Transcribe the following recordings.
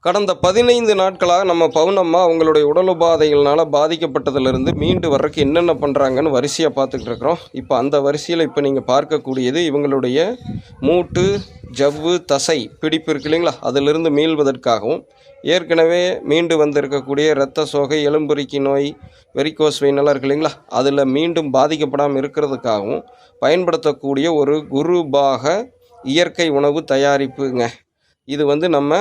கடந்த 15 நாட்களாக நம்ம பவுனம்மா அவங்களுடைய உடல் உபாதைகள்னால பாதிக்கப்பட்டதிலிருந்து மீண்டு வர்றதுக்கு என்னென்ன பண்ணுறாங்கன்னு வரிசையாக பார்த்துக்கிட்டு இருக்கிறோம். இப்போ அந்த வரிசையில் இப்போ நீங்கள் பார்க்கக்கூடியது இவங்களுடைய மூட்டு ஜவ்வு தசை பிடிப்பு இருக்கு இல்லைங்களா, அதிலிருந்து மீள்வதற்காகவும் ஏற்கனவே மீண்டு வந்திருக்கக்கூடிய இரத்த சோகை எலும்புரிக்கி நோய் வெரிகோஸ் வெயின் எல்லாம் இருக்கு இல்லைங்களா, அதில் மீண்டும் பாதிக்கப்படாமல் இருக்கிறதுக்காகவும் பயன்படுத்தக்கூடிய ஒரு குருபாக இயற்கை உணவு தயாரிப்புங்க. இது வந்து நம்ம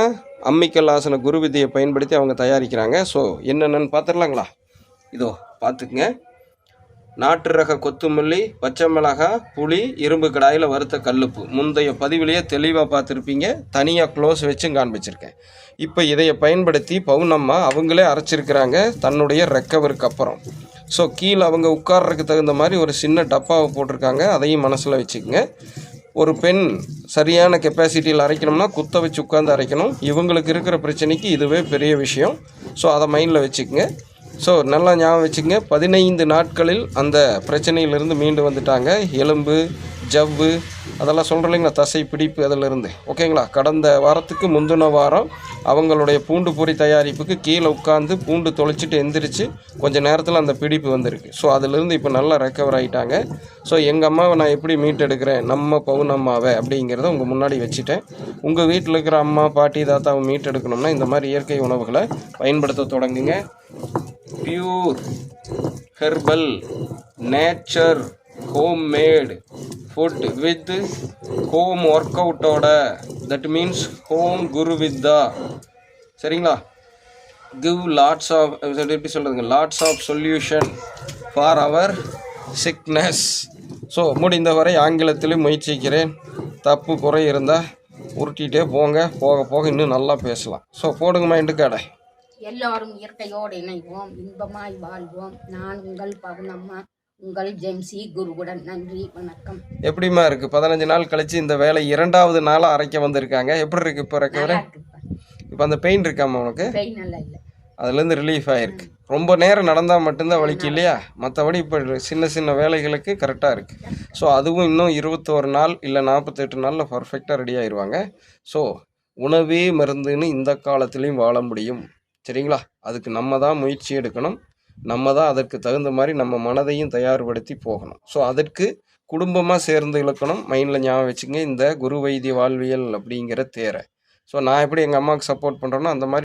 அம்மிக்கல் ஆசன குரு விதியை பயன்படுத்தி அவங்க தயாரிக்கிறாங்க. ஸோ என்னென்னு பார்த்துடலாங்களா? இதோ பார்த்துக்குங்க. நாட்டு ரக கொத்துமல்லி, பச்சை மிளகாய், புளி, இரும்பு கடாயில் வறுத்த கல்லுப்பு. முந்தைய பதிவிலேயே தெளிவாக பார்த்துருப்பீங்க. தனியாக க்ளோஸ் வச்சு காண்பிச்சிருக்கேன். இப்போ இதையை பயன்படுத்தி பவுனம்மா அவங்களே அரைச்சிருக்கிறாங்க தன்னுடைய ரெக்கவருக்கு அப்புறம். ஸோ கீழே அவங்க உட்கார்றதுக்கு தகுந்த மாதிரி ஒரு சின்ன டப்பாவை போட்டிருக்காங்க. அதையும் மனசில் வச்சுக்கோங்க. ஒரு பெண் சரியான கெப்பாசிட்டியில் அரைக்கணும்னா குத்த வச்சு உட்காந்து அரைக்கணும். இவங்களுக்கு இருக்கிற பிரச்சனைக்கு இதுவே பெரிய விஷயம். ஸோ அதை மைண்டில் வச்சுக்கோங்க. ஸோ நல்லா ஞாபகம் வச்சுக்கோங்க. 15 நாட்களில் அந்த பிரச்சனையிலிருந்து மீண்டு வந்துட்டாங்க. எலும்பு ஜவ்வு அதெல்லாம் சொல்கிறேன் இல்லைங்களா, தசை பிடிப்பு அதிலிருந்து. ஓகேங்களா? கடந்த வாரத்துக்கு முந்தின வாரம் அவங்களுடைய பூண்டு பொரி தயாரிப்புக்கு கீழே உட்காந்து பூண்டு தொலைச்சிட்டு எந்திரிச்சு கொஞ்சம் நேரத்தில் அந்த பிடிப்பு வந்திருக்கு. ஸோ அதிலிருந்து இப்போ நல்லா ரெக்கவர் ஆகிட்டாங்க. ஸோ எங்கள் அம்மாவை நான் எப்படி மீட்டெடுக்கிறேன், நம்ம பவுனம்மாவை அப்படிங்கிறத உங்கள் முன்னாடி வச்சுட்டேன். உங்கள் வீட்டில் இருக்கிற அம்மா பாட்டி தாத்தாவை மீட்டெடுக்கணும்னா இந்த மாதிரி இயற்கை உணவுகளை பயன்படுத்த தொடங்குங்க. Pure herbal nature homemade food with home work அவுட்டோட, தட் மீன்ஸ் ஹோம் குரு வித்தா. சரிங்களா? கிவ் லாட்ஸ் ஆஃப் எப்படி சொல்கிறதுங்க, lots of solution for our sickness. So முடிந்தவரை ஆங்கிலத்திலும் முயற்சிக்கிறேன். தப்பு குறை இருந்தால் உருட்டிகிட்டே போங்க. போக போக இன்னும் நல்லா பேசலாம். ஸோ போடுங்க மைண்டு கடை. எல்லாரும் இயற்கையோடு இணைவோம், இன்பமாய் வாழ்வோம். நான் உங்கள் பவுனம்மா, உங்கள் ஜெம்சி குருவுடன். நன்றி, வணக்கம். எப்படிமா இருக்குது? 15 நாள் கழிச்சு இந்த வேலை 2வது நாளாக அரைக்க வந்திருக்காங்க. எப்படி இருக்குது இப்போ ரெக்கவரி? இப்போ அந்த பெயின் இருக்காமா உனக்கு? பெயின் எல்லாம் இல்லை, அதுலேருந்து ரிலீஃப் ஆகிருக்கு. ரொம்ப நேரம் நடந்தால் மட்டும்தான் வலிக்கு இல்லையா? மற்றபடி இப்போ சின்ன சின்ன வேலைகளுக்கு கரெக்டாக இருக்குது. ஸோ அதுவும் இன்னும் 21 நாள் இல்லை 48 நாளில் பர்ஃபெக்டாக ரெடி ஆயிடுவாங்க. ஸோ உணவே மருந்துன்னு இந்த காலத்துலேயும் வாழ முடியும். சரிங்களா? அதுக்கு நம்ம தான் முயற்சி எடுக்கணும். நம்ம தான் அதற்கு தகுந்த மாதிரி நம்ம மனதையும் தயார்படுத்தி போகணும். ஸோ அதற்கு குடும்பமாக சேர்ந்து இழுக்கணும். மைண்டில் ஞாபகம் வச்சுங்க இந்த குரு வைத்திய வாழ்வியல் அப்படிங்கிற தேரை. ஸோ நான் எப்படி எங்கள் அம்மாவுக்கு சப்போர்ட் பண்ணுறேனோ அந்த மாதிரி